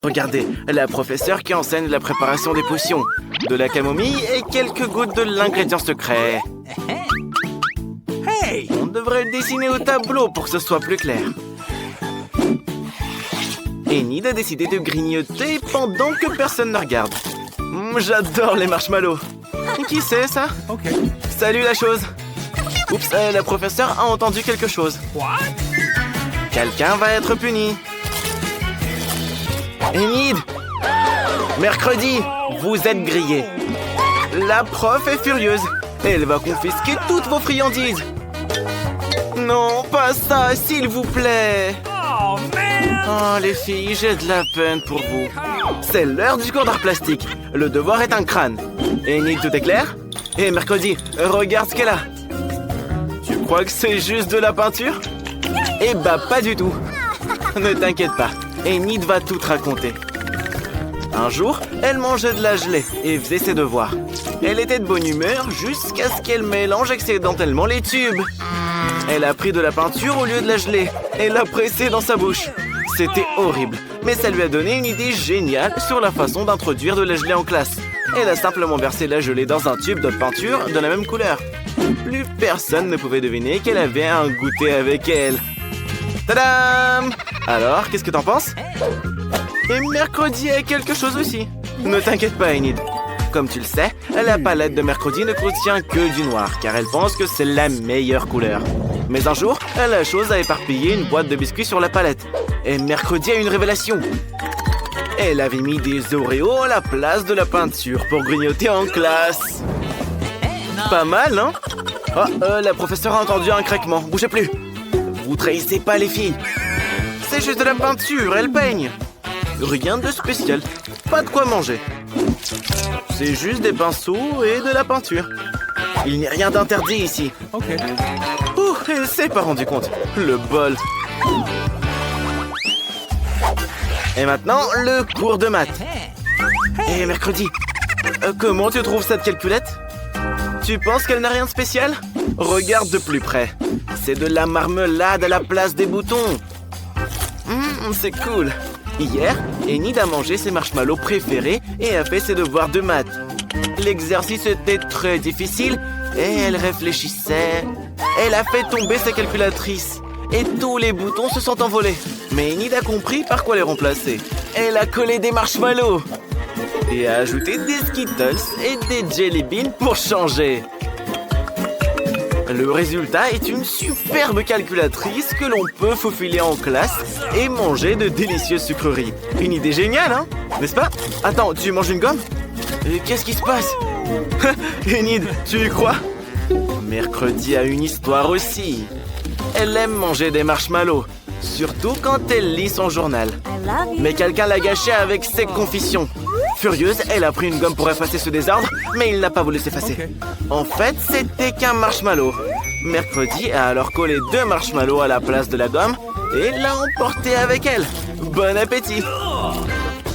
Regardez, la professeure qui enseigne la préparation des potions, de la camomille et quelques gouttes de l'ingrédient secret. Hey! On devrait le dessiner au tableau pour que ce soit plus clair. Enid a décidé de grignoter pendant que personne ne regarde. J'adore les marshmallows. Qui c'est ça? Salut la chose. Oups, la professeure a entendu quelque chose. Quelqu'un va être puni. Enid! Mercredi, vous êtes grillé. La prof est furieuse. Elle va confisquer toutes vos friandises. Non, pas ça, s'il vous plaît. Oh, les filles, j'ai de la peine pour vous. C'est l'heure du cours d'art plastique. Le devoir est un crâne. Enid, tout est clair? Et mercredi, regarde ce qu'elle a. Tu crois que c'est juste de la peinture? Eh bah, pas du tout. Ne t'inquiète pas, Enid va tout te raconter. Un jour, elle mangeait de la gelée et faisait ses devoirs. Elle était de bonne humeur jusqu'à ce qu'elle mélange accidentellement les tubes. Elle a pris de la peinture au lieu de la gelée et l'a pressée dans sa bouche. C'était horrible, mais ça lui a donné une idée géniale sur la façon d'introduire de la gelée en classe. Elle a simplement versé la gelée dans un tube de peinture de la même couleur. Plus personne ne pouvait deviner qu'elle avait un goûter avec elle. Tadam! Alors, qu'est-ce que t'en penses? Et mercredi a quelque chose aussi. Ne t'inquiète pas, Enid. Comme tu le sais, la palette de mercredi ne contient que du noir, car elle pense que c'est la meilleure couleur. Mais un jour, la chose a éparpillé une boîte de biscuits sur la palette. Et mercredi a une révélation. Elle avait mis des Oreos à la place de la peinture pour grignoter en classe. Pas mal, non? Oh, la professeure a entendu un craquement. Bougez plus. Vous trahissez pas les filles. C'est juste de la peinture, elle peigne. Rien de spécial. Pas de quoi manger. C'est juste des pinceaux et de la peinture. Il n'y a rien d'interdit ici. Ouh, elle s'est pas rendu compte. Le bol. Et maintenant, le cours de maths. Et mercredi, comment tu trouves cette calculette? Tu penses qu'elle n'a rien de spécial? Regarde de plus près. C'est de la marmelade à la place des boutons. C'est cool. Hier, Enid a mangé ses marshmallows préférés et a fait ses devoirs de maths. L'exercice était très difficile et elle réfléchissait. Elle a fait tomber sa calculatrice et tous les boutons se sont envolés. Mais Enid a compris par quoi les remplacer. Elle a collé des marshmallows et a ajouté des Skittles et des Jelly Beans pour changer. Le résultat est une superbe calculatrice que l'on peut faufiler en classe et manger de délicieuses sucreries. Une idée géniale, hein? N'est-ce pas? Attends, tu manges une gomme? Qu'est-ce qui se passe? Enid, tu y crois? Mercredi a une histoire aussi. Elle aime manger des marshmallows, surtout quand elle lit son journal. Mais quelqu'un l'a gâché avec ses confessions. Furieuse, elle a pris une gomme pour effacer ce désordre, mais il n'a pas voulu s'effacer. En fait, c'était qu'un marshmallow. Mercredi a alors collé 2 marshmallows à la place de la gomme et l'a emporté avec elle. Bon appétit!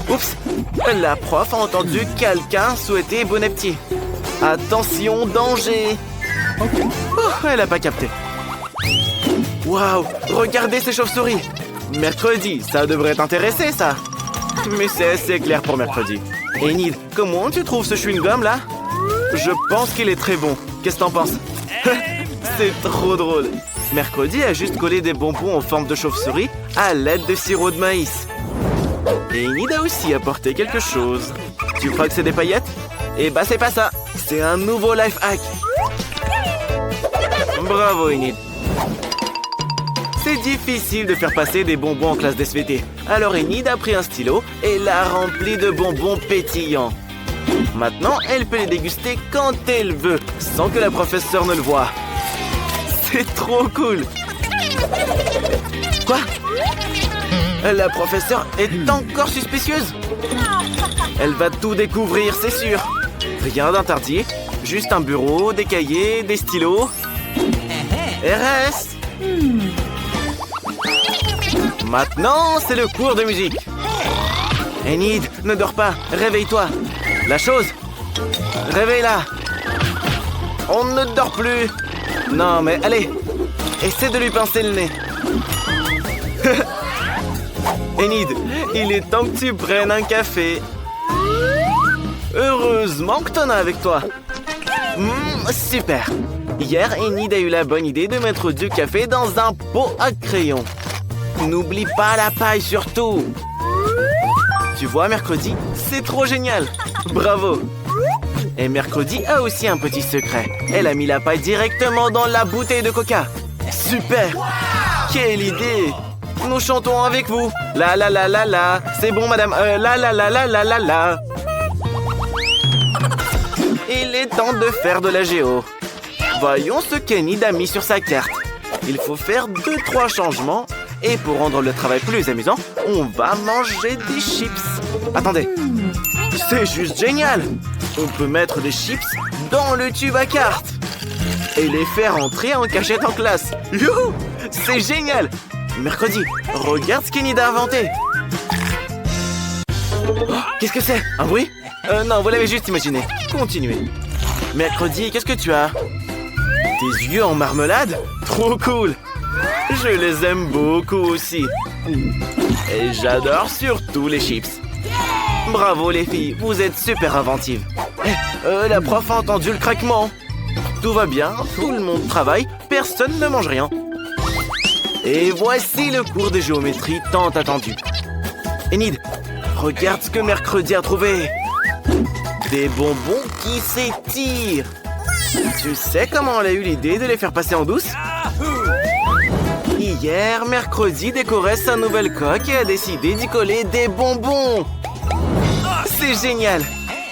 Oups! La prof a entendu quelqu'un souhaiter bon appétit. Attention, danger! Oh, elle n'a pas capté. Waouh! Regardez ces chauves-souris! Mercredi, ça devrait t'intéresser, ça! Mais c'est assez clair pour mercredi. Enid, comment tu trouves ce chewing-gum là? Je pense qu'il est très bon. Qu'est-ce que t'en penses? C'est trop drôle. Mercredi a juste collé des bonbons en forme de chauve-souris à l'aide de sirop de maïs. Et Enid a aussi apporté quelque chose. Tu crois que c'est des paillettes? Eh bah c'est pas ça. C'est un nouveau life hack. Bravo Enid. C'est difficile de faire passer des bonbons en classe d'SVT. Alors Enid a pris un stylo et l'a rempli de bonbons pétillants. Maintenant, elle peut les déguster quand elle veut, sans que la professeure ne le voie. C'est trop cool! Quoi? La professeure est encore suspicieuse? Elle va tout découvrir, c'est sûr. Rien d'interdit, juste un bureau, des cahiers, des stylos. RS! Maintenant, c'est le cours de musique. Enid, ne dors pas, réveille-toi. La chose, réveille-la. On ne dort plus. Non, mais allez, essaie de lui pincer le nez. Enid, Il est temps que tu prennes un café. Heureusement que t'en as avec toi. Super. Hier, Enid a eu la bonne idée de mettre du café dans un pot à crayon. N'oublie pas la paille surtout. Tu vois, Mercredi, c'est trop génial. Bravo. Et Mercredi a aussi un petit secret. Elle a mis la paille directement dans la bouteille de coca. Super. Quelle idée. Nous chantons avec vous. La la la la la. C'est bon, madame. La la la la la la la. Il est temps de faire de la géo. Voyons ce qu'Enid a mis sur sa carte. Il faut faire 2-3 changements. Et pour rendre le travail plus amusant, on va manger des chips. Attendez. C'est juste génial. On peut mettre des chips dans le tube à cartes. Et les faire entrer en cachette en classe. Youhou! C'est génial. Mercredi, regarde ce qu'Enid a inventé. Oh, qu'est-ce que c'est? Un bruit? Non, vous l'avez juste imaginé. Continuez. Mercredi, qu'est-ce que tu as? Tes yeux en marmelade? Trop cool. Je les aime beaucoup aussi. Et j'adore surtout les chips. Bravo les filles, vous êtes super inventives. La prof a entendu le craquement. Tout va bien, tout le monde travaille, personne ne mange rien. Et voici le cours de géométrie tant attendu. Enid, regarde ce que Mercredi a trouvé. Des bonbons qui s'étirent. Tu sais comment elle a eu l'idée de les faire passer en douce? Hier, Mercredi décorait sa nouvelle coque et a décidé d'y coller des bonbons. C'est génial.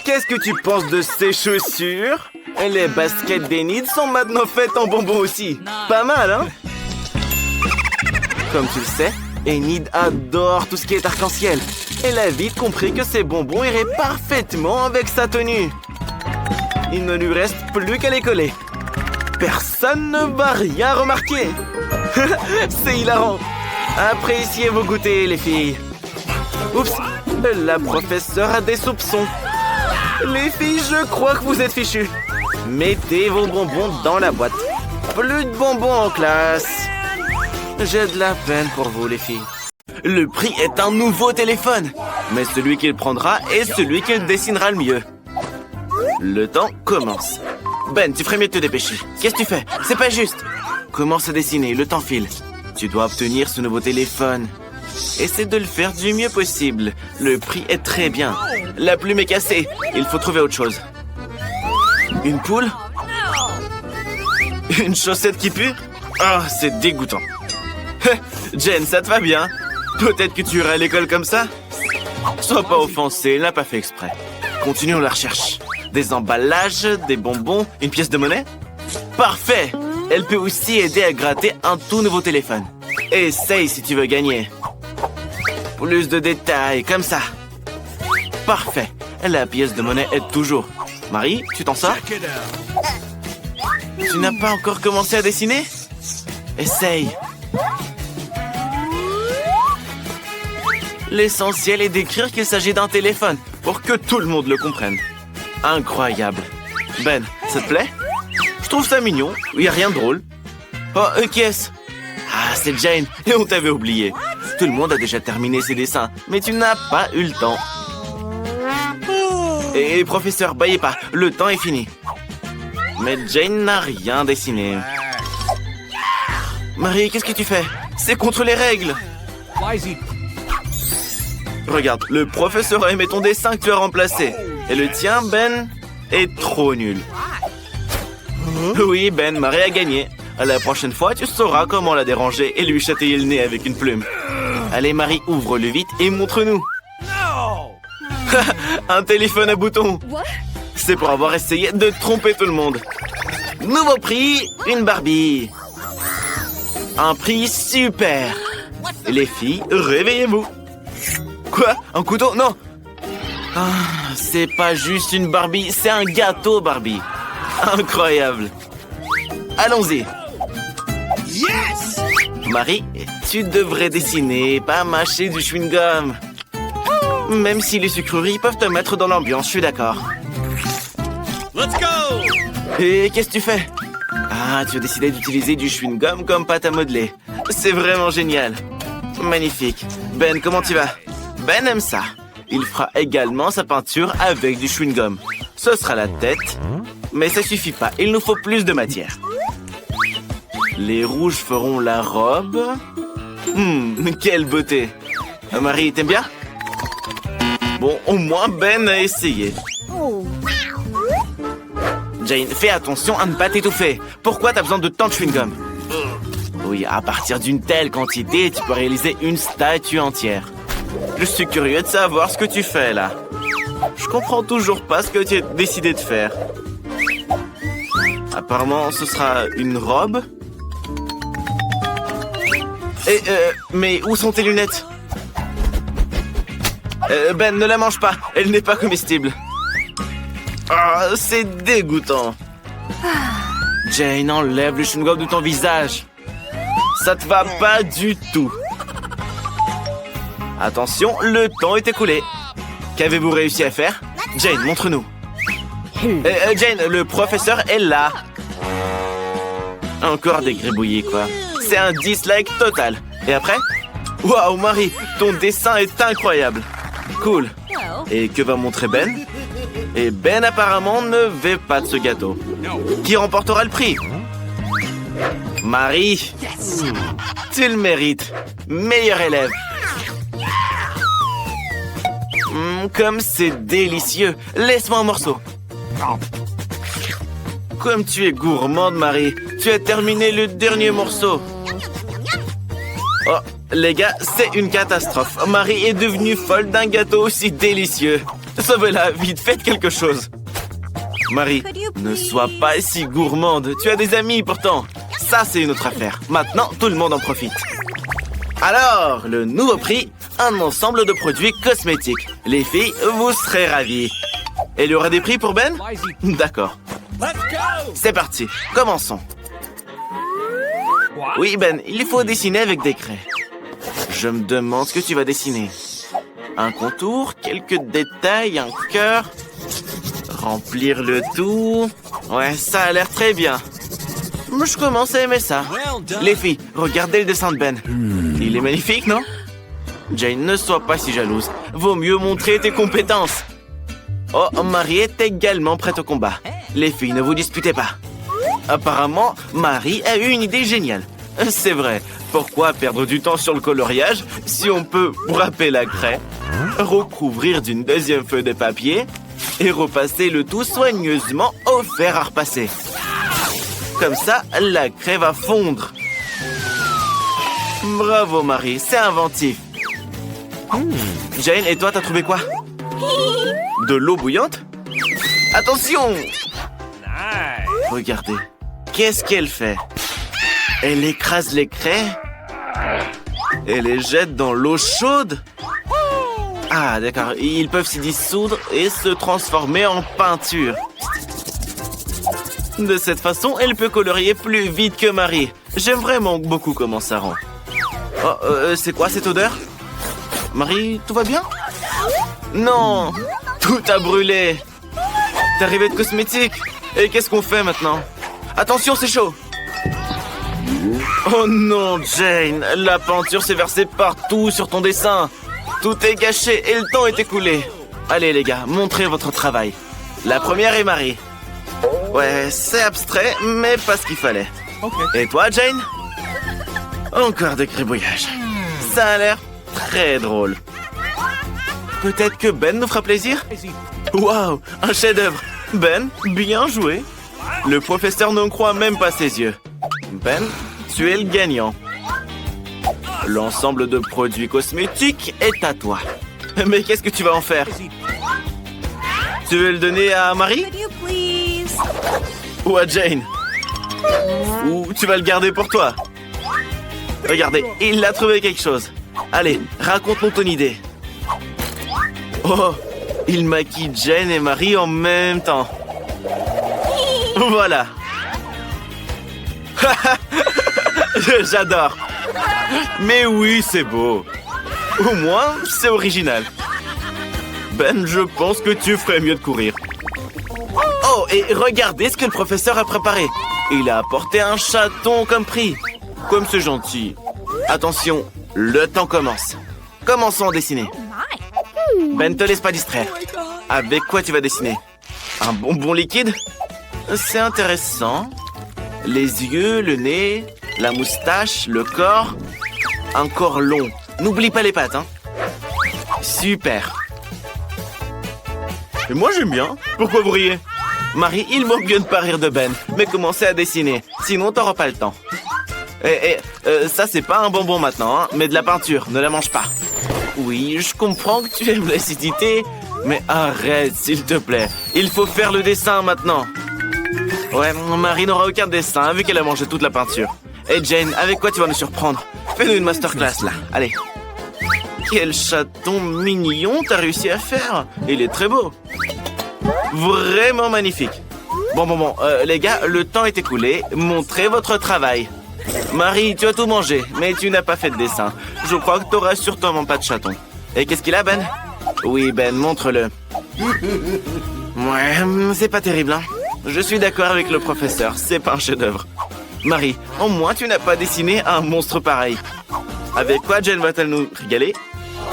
Qu'est-ce que tu penses de ces chaussures? Les baskets d'Enid sont maintenant faites en bonbons aussi. Pas mal, hein? Comme tu le sais, Enid adore tout ce qui est arc-en-ciel. Elle a vite compris que ces bonbons iraient parfaitement avec sa tenue. Il ne lui reste plus qu'à les coller. Personne ne va rien remarquer. C'est hilarant. Appréciez vos goûters, les filles. Oups, la professeure a des soupçons. Les filles, je crois que vous êtes fichues. Mettez vos bonbons dans la boîte. Plus de bonbons en classe. J'ai de la peine pour vous, les filles. Le prix est un nouveau téléphone. Mais celui qu'il prendra est celui qu'il dessinera le mieux. Le temps commence. Ben, tu ferais mieux de te dépêcher. Qu'est-ce que tu fais? C'est pas juste. Commence à dessiner, le temps file. Tu dois obtenir ce nouveau téléphone. Essaie de le faire du mieux possible. Le prix est très bien. La plume est cassée. Il faut trouver autre chose. Une poule? Une chaussette qui pue? Ah, c'est dégoûtant. Jen, ça te va bien? Peut-être que tu iras à l'école comme ça? Sois pas offensé, elle n'a pas fait exprès. Continuons la recherche. Des emballages, des bonbons, une pièce de monnaie? Parfait! Elle peut aussi aider à gratter un tout nouveau téléphone. Essaye si tu veux gagner. Plus de détails, comme ça. Parfait. La pièce de monnaie aide toujours. Marie, tu t'en sors? Tu n'as pas encore commencé à dessiner? Essaye. L'essentiel est d'écrire qu'il s'agit d'un téléphone pour que tout le monde le comprenne. Incroyable. Ben, ça te plaît? Je trouve ça mignon. Il n'y a rien de drôle. Oh, qui est-ce? Ah, c'est Jane. Et on t'avait oublié. Tout le monde a déjà terminé ses dessins, mais tu n'as pas eu le temps. Et professeur, baillez pas. Le temps est fini. Mais Jane n'a rien dessiné. Marie, qu'est-ce que tu fais? C'est contre les règles. Regarde, le professeur a aimé ton dessin que tu as remplacé. Et le tien, Ben, est trop nul. Oui, Ben, Marie a gagné. La prochaine fois, tu sauras comment la déranger et lui châtailler le nez avec une plume. Allez, Marie, ouvre-le vite et montre-nous. Un téléphone à boutons. C'est pour avoir essayé de tromper tout le monde. Nouveau prix, une Barbie. Un prix super. Les filles, réveillez-vous. Quoi? Un couteau? Non. Ah, c'est pas juste une Barbie, c'est un gâteau Barbie. Incroyable. Allons-y. Yes! Marie, tu devrais dessiner, pas mâcher du chewing-gum. Même si les sucreries peuvent te mettre dans l'ambiance, je suis d'accord. Let's go! Et qu'est-ce que tu fais? Ah, tu as décidé d'utiliser du chewing-gum comme pâte à modeler. C'est vraiment génial. Magnifique. Ben, comment tu vas? Ben aime ça. Il fera également sa peinture avec du chewing-gum. Ce sera la tête. Mais ça suffit pas, il nous faut plus de matière. Les rouges feront la robe. Quelle beauté. Marie, t'aimes bien? Bon, au moins Ben a essayé. Jane, fais attention à ne pas t'étouffer. Pourquoi t'as besoin de tant de chewing-gum? Oui, à partir d'une telle quantité, tu peux réaliser une statue entière. Je suis curieux de savoir ce que tu fais là. Je comprends toujours pas ce que tu as décidé de faire. Apparemment, ce sera une robe. Mais où sont tes lunettes? Ben, ne la mange pas. Elle n'est pas comestible. Ah, c'est dégoûtant. Jane, enlève le chewing-gum de ton visage. Ça te va pas du tout. Attention, le temps est écoulé. Qu'avez-vous réussi à faire? Jane, montre-nous. Jane, le professeur est là. Encore des gribouillis, quoi. C'est un dislike total. Et après? Waouh, Marie, ton dessin est incroyable. Cool. Et que va montrer Ben? Et Ben apparemment ne veut pas de ce gâteau. Qui remportera le prix? Marie, tu le mérites. Meilleur élève. Comme c'est délicieux. Laisse-moi un morceau. Comme tu es gourmande, Marie. Tu as terminé le dernier morceau. Oh, les gars, c'est une catastrophe. Marie est devenue folle d'un gâteau aussi délicieux. Sauvez-la, vite, faites quelque chose. Marie, ne sois pas si gourmande. Tu as des amis pourtant. Ça, c'est une autre affaire. Maintenant, tout le monde en profite. Alors, le nouveau prix, un ensemble de produits cosmétiques. Les filles, vous serez ravies. Et il y aura des prix pour Ben? D'accord. C'est parti, commençons. Oui, Ben, il faut dessiner avec des craies. Je me demande ce que tu vas dessiner. Un contour, quelques détails, un cœur. Remplir le tout. Ouais, ça a l'air très bien. Je commence à aimer ça. Les filles, regardez le dessin de Ben. Il est magnifique, non? Jane, ne sois pas si jalouse. Vaut mieux montrer tes compétences. Oh, Marie est également prête au combat. Les filles, ne vous disputez pas. Apparemment, Marie a eu une idée géniale. C'est vrai. Pourquoi perdre du temps sur le coloriage si on peut râper la craie, recouvrir d'une deuxième feuille de papier et repasser le tout soigneusement au fer à repasser. Comme ça, la craie va fondre. Bravo, Marie, c'est inventif. Jane, et toi, t'as trouvé quoi? De l'eau bouillante? Attention! Regardez, qu'est-ce qu'elle fait? Elle écrase les craies et les jette dans l'eau chaude. Ah, d'accord, ils peuvent s'y dissoudre et se transformer en peinture. De cette façon, elle peut colorier plus vite que Marie. J'aime vraiment beaucoup comment ça rend. Oh, c'est quoi cette odeur? Marie, tout va bien? Non, tout a brûlé. T'es arrivé de cosmétiques. Et qu'est-ce qu'on fait maintenant? Attention, c'est chaud. Oh non, Jane, la peinture s'est versée partout sur ton dessin. Tout est gâché et le temps est écoulé. Allez les gars, montrez votre travail. La première est Marie. Ouais, c'est abstrait, mais pas ce qu'il fallait. Et toi, Jane? Encore des gribouillages. Ça a l'air très drôle. Peut-être que Ben nous fera plaisir? Waouh, un chef-d'œuvre. Ben, bien joué. Le professeur ne croit même pas ses yeux. Ben, tu es le gagnant. L'ensemble de produits cosmétiques est à toi. Mais qu'est-ce que tu vas en faire? Tu veux le donner à Marie? Ou à Jane? Ou tu vas le garder pour toi? Regardez, il a trouvé quelque chose. Allez, raconte-nous ton idée. Oh, il maquille Jane et Marie en même temps. Voilà. J'adore. Mais oui, c'est beau. Au moins, c'est original. Ben, je pense que tu ferais mieux de courir. Oh, et regardez ce que le professeur a préparé. Il a apporté un chaton comme prix. Comme c'est gentil. Attention, le temps commence. Commençons à dessiner. Ben, te laisse pas distraire. Avec quoi tu vas dessiner? Un bonbon liquide? C'est intéressant. Les yeux, le nez, la moustache, le corps. Un corps long. N'oublie pas les pattes, hein. Super. Et moi, j'aime bien. Pourquoi vous riez? Marie, il manque bien de pas rire de Ben. Mais commencez à dessiner. Sinon, t'auras pas le temps. Ça, c'est pas un bonbon maintenant, hein, mais de la peinture. Ne la mange pas. Oui, je comprends que tu aimes l'acidité. Mais arrête, s'il te plaît. Il faut faire le dessin maintenant. Ouais, Marie n'aura aucun dessin vu qu'elle a mangé toute la peinture. Et Jane, avec quoi tu vas nous surprendre? Fais-nous une masterclass, là. Allez. Quel chaton mignon t'as réussi à faire. Il est très beau. Vraiment magnifique. Bon, les gars, le temps est écoulé. Montrez votre travail. Marie, tu as tout mangé, mais tu n'as pas fait de dessin. Je crois que t'auras sûrement pas de chaton. Et qu'est-ce qu'il a, Ben? Oui, Ben, montre-le. Ouais, c'est pas terrible, hein. Je suis d'accord avec le professeur, c'est pas un chef-d'œuvre. Marie, au moins tu n'as pas dessiné un monstre pareil. Avec quoi Jane va-t-elle nous régaler?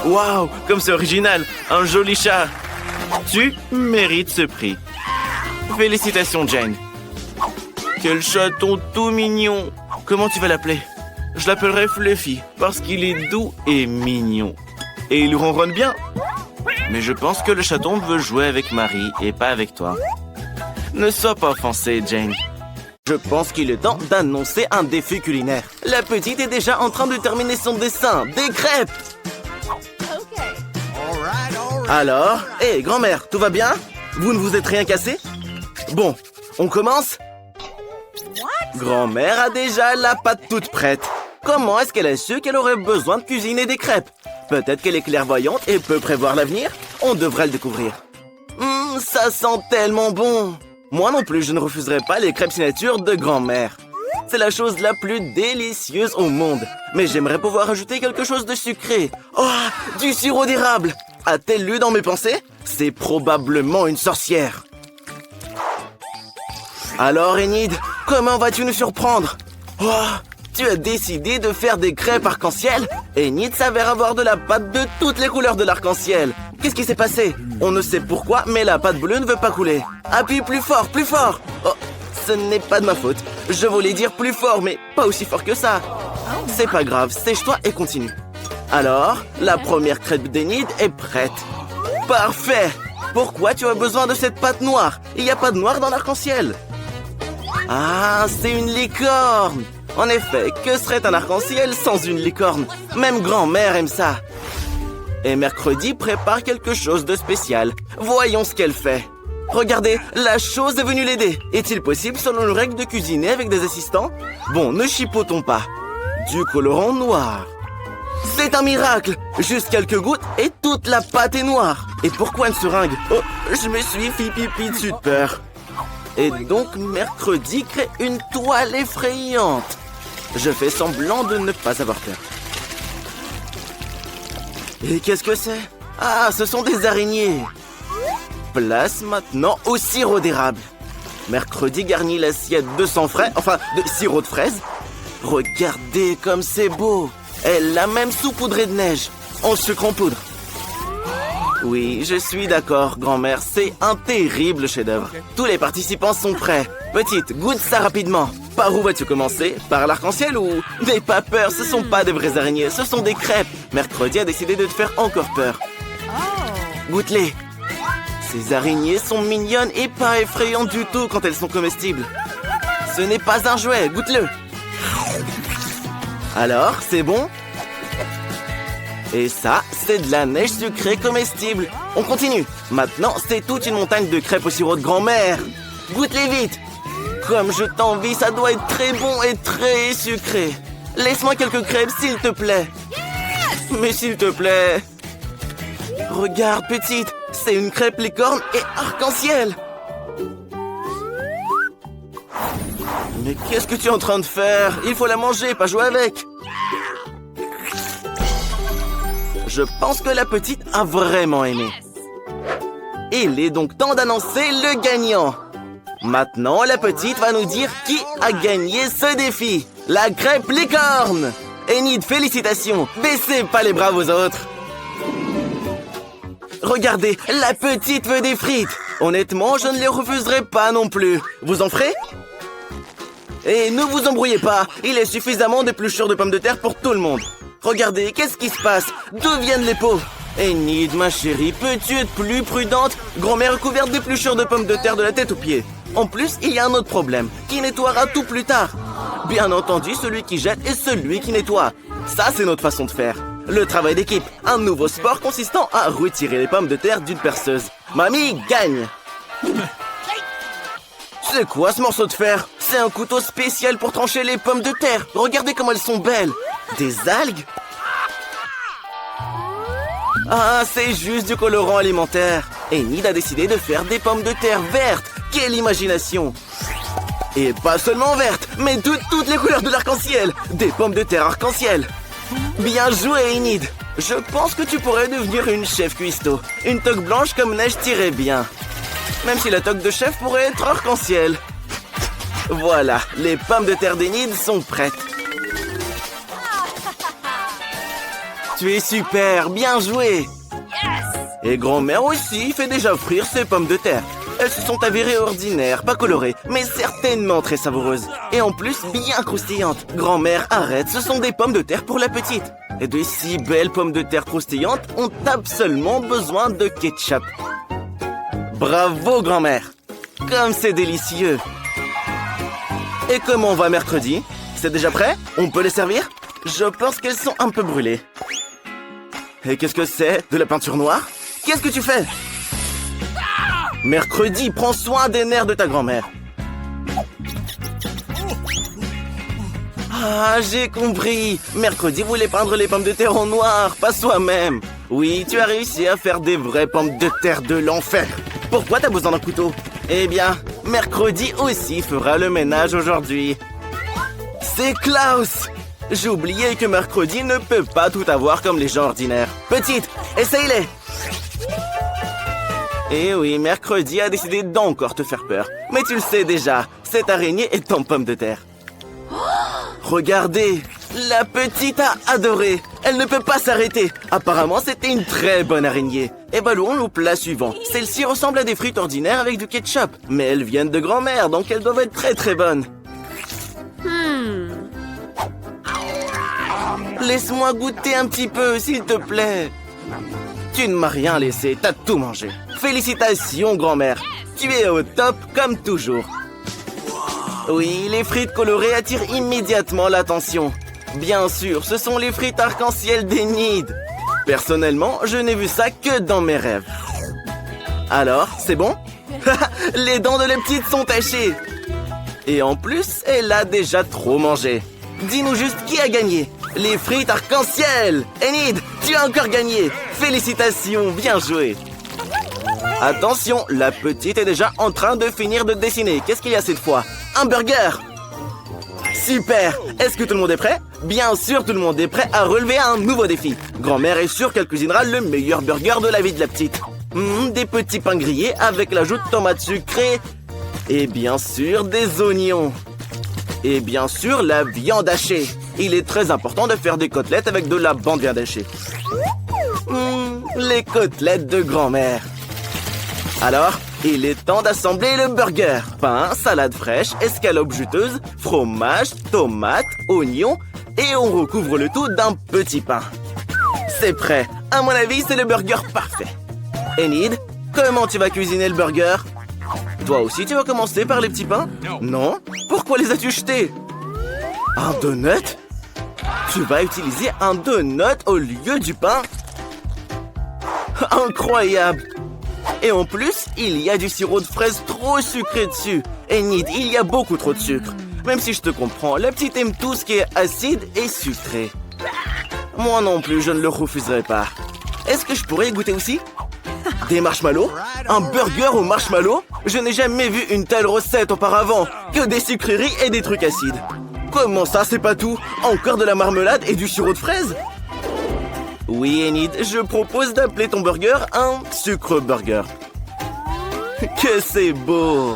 Waouh, comme c'est original, un joli chat. Tu mérites ce prix. Félicitations, Jane. Quel chaton tout mignon. Comment tu vas l'appeler? Je l'appellerai Fluffy, parce qu'il est doux et mignon. Et il ronronne bien. Mais je pense que le chaton veut jouer avec Marie et pas avec toi. Ne sois pas offensée, Jane. Je pense qu'il est temps d'annoncer un défi culinaire. La petite est déjà en train de terminer son dessin. Des crêpes! Alors, hé, grand-mère, tout va bien? Vous ne vous êtes rien cassé? Bon, on commence? Grand-mère a déjà la pâte toute prête. Comment est-ce qu'elle a su qu'elle aurait besoin de cuisiner des crêpes? Peut-être qu'elle est clairvoyante et peut prévoir l'avenir? On devrait le découvrir. Ça sent tellement bon! Moi non plus, je ne refuserai pas les crêpes signature de grand-mère. C'est la chose la plus délicieuse au monde. Mais j'aimerais pouvoir ajouter quelque chose de sucré. Oh, du sirop d'érable! A-t-elle lu dans mes pensées? C'est probablement une sorcière. Alors, Enid, comment vas-tu nous surprendre? Oh, tu as décidé de faire des crêpes arc-en-ciel? Enid s'avère avoir de la pâte de toutes les couleurs de l'arc-en-ciel. Qu'est-ce qui s'est passé? On ne sait pourquoi, mais la pâte bleue ne veut pas couler. Appuie plus fort, plus fort! Oh, ce n'est pas de ma faute. Je voulais dire plus fort, mais pas aussi fort que ça. C'est pas grave, sèche-toi et continue. Alors, la première crêpe d'Enid est prête. Parfait! Pourquoi tu as besoin de cette pâte noire? Il n'y a pas de noir dans l'arc-en-ciel. Ah, c'est une licorne! En effet, que serait un arc-en-ciel sans une licorne? Même grand-mère aime ça. Et mercredi prépare quelque chose de spécial. Voyons ce qu'elle fait. Regardez, la chose est venue l'aider. Est-il possible, selon nos règles, de cuisiner avec des assistants? Bon, ne chipotons pas. Du colorant noir. C'est un miracle! Juste quelques gouttes et toute la pâte est noire. Et pourquoi une seringue? Oh, je me suis fait pipi dessus de peur. Et donc, mercredi crée une toile effrayante. Je fais semblant de ne pas avoir peur. Et qu'est-ce que c'est? Ah, ce sont des araignées. Place maintenant au sirop d'érable. Mercredi garnit l'assiette de sang frais, enfin, de sirop de fraise. Regardez comme c'est beau. Elle l'a même saupoudré de neige. En sucre en poudre. Oui, je suis d'accord, grand-mère. C'est un terrible chef-d'œuvre. Tous les participants sont prêts. Petite, goûte ça rapidement. Par où vas-tu commencer? Par l'arc-en-ciel ou... N'aie pas peur, ce sont pas des vraies araignées, ce sont des crêpes. Mercredi a décidé de te faire encore peur. Goûte-les. Ces araignées sont mignonnes et pas effrayantes du tout quand elles sont comestibles. Ce n'est pas un jouet, goûte-le. Alors, c'est bon? Et ça, c'est de la neige sucrée comestible. On continue. Maintenant, c'est toute une montagne de crêpes au sirop de grand-mère. Goûte-les vite. Comme je t'envie, ça doit être très bon et très sucré. Laisse-moi quelques crêpes, s'il te plaît. Mais s'il te plaît. Regarde, petite, c'est une crêpe licorne et arc-en-ciel. Mais qu'est-ce que tu es en train de faire? Il faut la manger, pas jouer avec. Je pense que la petite a vraiment aimé. Il est donc temps d'annoncer le gagnant. Maintenant, la petite va nous dire qui a gagné ce défi. La crêpe licorne. Enid, félicitations. Baissez pas les bras aux autres. Regardez, la petite veut des frites. Honnêtement, je ne les refuserai pas non plus. Vous en ferez? Et ne vous embrouillez pas, il est suffisamment d'épluchures de pommes de terre pour tout le monde. Regardez, qu'est-ce qui se passe? D'où viennent les pots? Enid, ma chérie, peux-tu être plus prudente? Grand-mère est couverte d'épluchures de pommes de terre de la tête aux pieds. En plus, il y a un autre problème, qui nettoiera tout plus tard. Bien entendu, celui qui jette et celui qui nettoie. Ça, c'est notre façon de faire. Le travail d'équipe, un nouveau sport consistant à retirer les pommes de terre d'une perceuse. Mamie gagne! C'est quoi ce morceau de fer? C'est un couteau spécial pour trancher les pommes de terre. Regardez comme elles sont belles. Des algues? Ah, c'est juste du colorant alimentaire. Enid a décidé de faire des pommes de terre vertes. Quelle imagination! Et pas seulement vertes, mais de toutes les couleurs de l'arc-en-ciel. Des pommes de terre arc-en-ciel. Bien joué, Enid. Je pense que tu pourrais devenir une chef cuistot. Une toque blanche comme neige t'irait bien. Même si la toque de chef pourrait être arc-en-ciel. Voilà, les pommes de terre d'Enid sont prêtes. Tu es super, bien joué. Et grand-mère aussi fait déjà frire ses pommes de terre. Elles se sont avérées ordinaires, pas colorées, mais certainement très savoureuses. Et en plus, bien croustillantes. Grand-mère, arrête, ce sont des pommes de terre pour la petite. Et de si belles pommes de terre croustillantes ont absolument besoin de ketchup. Bravo, grand-mère. Comme c'est délicieux. Et comment va mercredi? C'est déjà prêt? On peut les servir? Je pense qu'elles sont un peu brûlées. Et qu'est-ce que c'est? De la peinture noire? Qu'est-ce que tu fais? Mercredi, prends soin des nerfs de ta grand-mère. Ah, j'ai compris. Mercredi voulait peindre les pommes de terre en noir, pas soi-même. Oui, tu as réussi à faire des vraies pommes de terre de l'enfer. Pourquoi t'as besoin d'un couteau? Eh bien, mercredi aussi fera le ménage aujourd'hui. C'est Klaus! J'ai oublié que mercredi ne peut pas tout avoir comme les gens ordinaires. Petite, essaye-les! Eh oui, mercredi a décidé d'encore te faire peur. Mais tu le sais déjà, cette araignée est en pomme de terre. Regardez, la petite a adoré. Elle ne peut pas s'arrêter. Apparemment, c'était une très bonne araignée. Et allons au plat suivant. Celle-ci ressemble à des frites ordinaires avec du ketchup. Mais elles viennent de grand-mère, donc elles doivent être très très bonnes. Laisse-moi goûter un petit peu, s'il te plaît. Tu ne m'as rien laissé, t'as tout mangé. Félicitations, grand-mère. Tu es au top comme toujours. Oui, les frites colorées attirent immédiatement l'attention. Bien sûr, ce sont les frites arc-en-ciel d'Enid. Personnellement, je n'ai vu ça que dans mes rêves. Alors, c'est bon? Les dents de la petite sont tachées. Et en plus, elle a déjà trop mangé. Dis-nous juste qui a gagné. Les frites arc-en-ciel. Enid, tu as encore gagné. Félicitations, bien joué. Attention, la petite est déjà en train de finir de dessiner. Qu'est-ce qu'il y a cette fois? Un burger. Super. Est-ce que tout le monde est prêt? Bien sûr, tout le monde est prêt à relever un nouveau défi. Grand-mère est sûre qu'elle cuisinera le meilleur burger de la vie de la petite. Des petits pains grillés avec l'ajout de tomates sucrées. Et bien sûr, des oignons. Et bien sûr, la viande hachée. Il est très important de faire des côtelettes avec de la bande viande hachée. Les côtelettes de grand-mère. Alors, il est temps d'assembler le burger. Pain, salade fraîche, escalope juteuse, fromage, tomates, oignons et on recouvre le tout d'un petit pain. C'est prêt. À mon avis, c'est le burger parfait. Enid, comment tu vas cuisiner le burger? Toi aussi, tu vas commencer par les petits pains? Non? Pourquoi les as-tu jetés? Un donut? Tu vas utiliser un donut au lieu du pain? Incroyable! Et en plus, il y a du sirop de fraise trop sucré dessus. Enid, il y a beaucoup trop de sucre. Même si je te comprends, la petite aime tout ce qui est acide et sucré. Moi non plus, je ne le refuserai pas. Est-ce que je pourrais y goûter aussi? Des marshmallows? Un burger au marshmallow? Je n'ai jamais vu une telle recette auparavant. Que des sucreries et des trucs acides. Comment ça, c'est pas tout? Encore de la marmelade et du sirop de fraise? Oui, Enid, je propose d'appeler ton burger un sucre burger. Que c'est beau!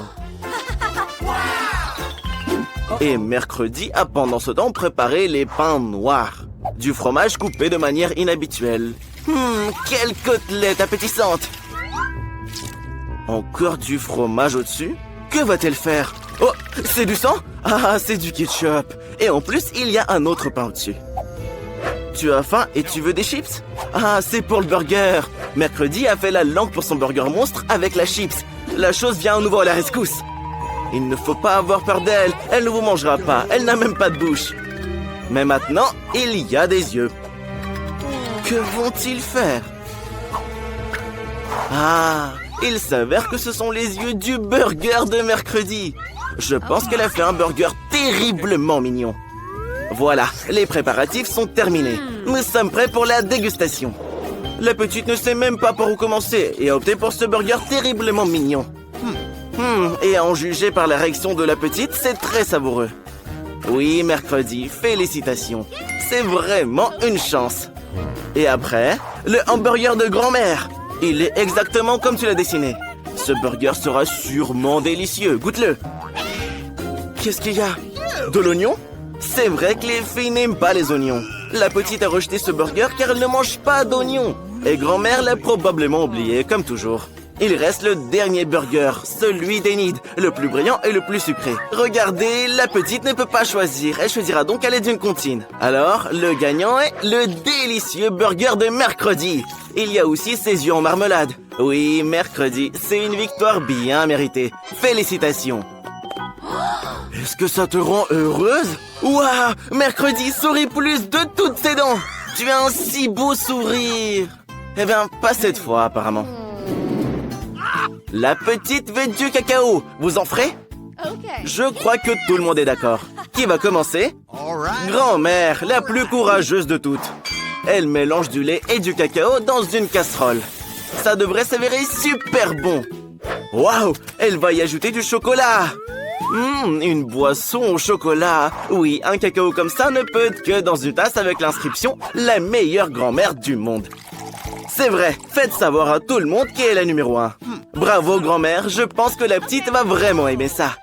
Et mercredi a pendant ce temps préparé les pains noirs. Du fromage coupé de manière inhabituelle. Quelle côtelette appétissante! Encore du fromage au-dessus? Que va-t-elle faire? Oh, c'est du sang? Ah, c'est du ketchup. Et en plus, il y a un autre pain au-dessus. Tu as faim et tu veux des chips? Ah, c'est pour le burger. Mercredi a fait la langue pour son burger monstre avec la chips. La chose vient à nouveau à la rescousse. Il ne faut pas avoir peur d'elle. Elle ne vous mangera pas. Elle n'a même pas de bouche. Mais maintenant, il y a des yeux. Que vont-ils faire? Ah, il s'avère que ce sont les yeux du burger de mercredi. Je pense qu'elle a fait un burger terriblement mignon. Voilà, les préparatifs sont terminés. Nous sommes prêts pour la dégustation. La petite ne sait même pas par où commencer et a opté pour ce burger terriblement mignon. Et à en juger par la réaction de la petite, c'est très savoureux. Oui, mercredi, félicitations. C'est vraiment une chance. Et après, le hamburger de grand-mère. Il est exactement comme tu l'as dessiné. Ce burger sera sûrement délicieux. Goûte-le. Qu'est-ce qu'il y a? De l'oignon? C'est vrai que les filles n'aiment pas les oignons. La petite a rejeté ce burger car elle ne mange pas d'oignons. Et grand-mère l'a probablement oublié, comme toujours. Il reste le dernier burger, celui d'Enid, le plus brillant et le plus sucré. Regardez, la petite ne peut pas choisir. Elle choisira donc à l'aide d'une comptine. Alors, le gagnant est le délicieux burger de mercredi. Il y a aussi ses yeux en marmelade. Oui, mercredi, c'est une victoire bien méritée. Félicitations. Est-ce que ça te rend heureuse? Waouh, mercredi sourit plus de toutes ses dents. Tu as un si beau sourire. Eh bien, pas cette fois apparemment. La petite veut du cacao. Vous en ferez? Je crois que tout le monde est d'accord. Qui va commencer? Grand-mère, la plus courageuse de toutes. Elle mélange du lait et du cacao dans une casserole. Ça devrait s'avérer super bon. Waouh, elle va y ajouter du chocolat. Une boisson au chocolat. Oui, un cacao comme ça ne peut être que dans une tasse avec l'inscription « La meilleure grand-mère du monde ». C'est vrai, faites savoir à tout le monde qui est la numéro 1. Bravo grand-mère, je pense que la petite va vraiment aimer ça.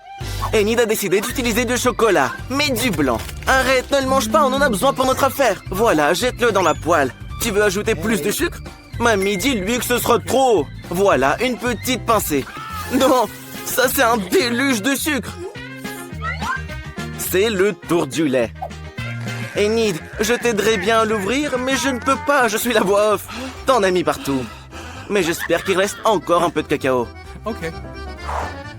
Enid a décidé d'utiliser du chocolat, mais du blanc. Arrête, ne le mange pas, on en a besoin pour notre affaire. Voilà, jette-le dans la poêle. Tu veux ajouter plus de sucre? Mamie, dis-lui que ce sera trop. Voilà, une petite pincée. Non, ça c'est un déluge de sucre. C'est le tour du lait. Enid, je t'aiderais bien à l'ouvrir, mais je ne peux pas, je suis la voix off. T'en as mis partout. Mais j'espère qu'il reste encore un peu de cacao. Ok.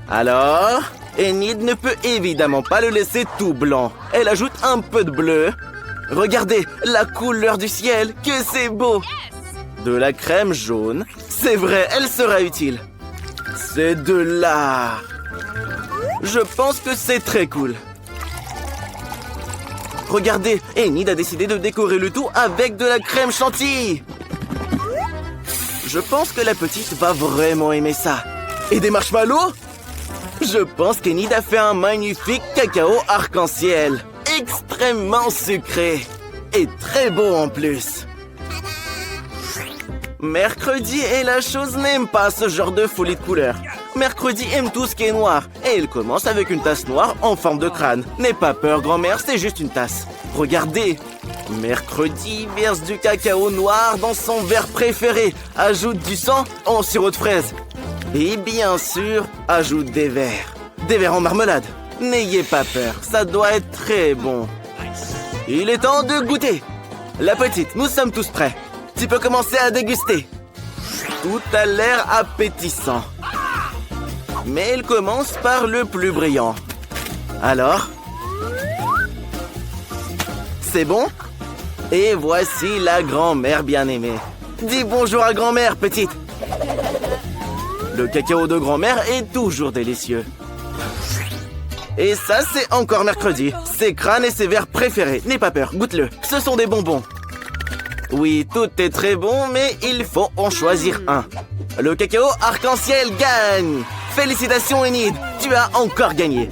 Alors, Enid ne peut évidemment pas le laisser tout blanc. Elle ajoute un peu de bleu. Regardez, la couleur du ciel, que c'est beau. De la crème jaune. C'est vrai, elle sera utile. C'est de l'art. Je pense que c'est très cool. Regardez, Enid a décidé de décorer le tout avec de la crème chantilly. Je pense que la petite va vraiment aimer ça. Et des marshmallows? Je pense qu'Enid a fait un magnifique cacao arc-en-ciel. Extrêmement sucré. Et très beau en plus. Mercredi et la chose n'aime pas ce genre de folie de couleurs. Mercredi aime tout ce qui est noir. Et il commence avec une tasse noire en forme de crâne. N'aie pas peur, grand-mère, c'est juste une tasse. Regardez. Mercredi verse du cacao noir dans son verre préféré. Ajoute du sang en sirop de fraise. Et bien sûr, ajoute des verres. Des verres en marmelade. N'ayez pas peur, ça doit être très bon. Il est temps de goûter. La petite, nous sommes tous prêts. Tu peux commencer à déguster. Tout a l'air appétissant. Mais il commence par le plus brillant. Alors? C'est bon? Et voici la grand-mère bien-aimée. Dis bonjour à grand-mère, petite. Le cacao de grand-mère est toujours délicieux. Et ça, c'est encore mercredi. Ses crânes et ses verres préférés. N'aie pas peur, goûte-le. Ce sont des bonbons. Oui, tout est très bon, mais il faut en choisir un. Le cacao arc-en-ciel gagne. Félicitations, Enid. Tu as encore gagné.